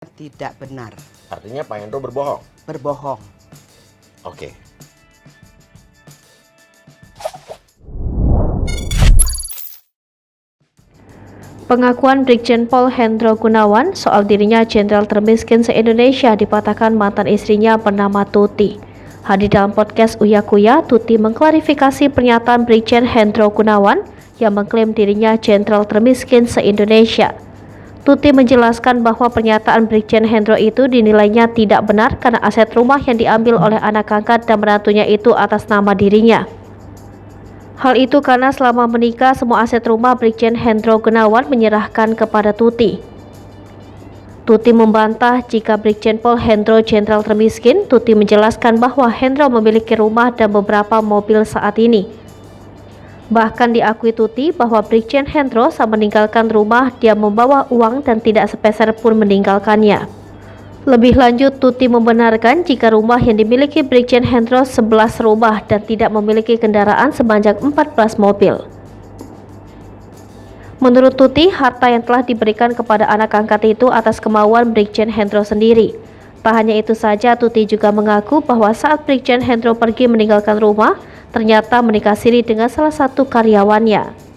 Tidak benar. Artinya Pak Hendro berbohong? Berbohong. Oke. Pengakuan Brigjen Pol Hendro Gunawan soal dirinya jenderal termiskin se-Indonesia dipatahkan mantan istrinya bernama Tuti. Hadir dalam podcast Uya Kuya, Tuti mengklarifikasi pernyataan Brigjen Hendro Gunawan yang mengklaim dirinya jenderal termiskin se-Indonesia. Tuti menjelaskan bahwa pernyataan Brigjen Hendro itu dinilainya tidak benar karena aset rumah yang diambil oleh anak angkat dan menantunya itu atas nama dirinya. Hal itu karena selama menikah semua aset rumah Brigjen Hendro Gunawan menyerahkan kepada Tuti. Tuti membantah jika Brigjen Pol Hendro jenderal termiskin. Tuti menjelaskan bahwa Hendro memiliki rumah dan beberapa mobil saat ini. Bahkan diakui Tuti bahwa Brigjen Hendro saat meninggalkan rumah dia membawa uang dan tidak sepeser pun meninggalkannya. Lebih lanjut, Tuti membenarkan jika rumah yang dimiliki Brigjen Hendro 11 rumah dan tidak memiliki kendaraan sebanyak 14 mobil. Menurut Tuti, harta yang telah diberikan kepada anak angkat itu atas kemauan Brigjen Hendro sendiri. Tak hanya itu saja, Tuti juga mengaku bahwa saat Brigjen Hendro pergi meninggalkan rumah, ternyata menikah siri dengan salah satu karyawannya.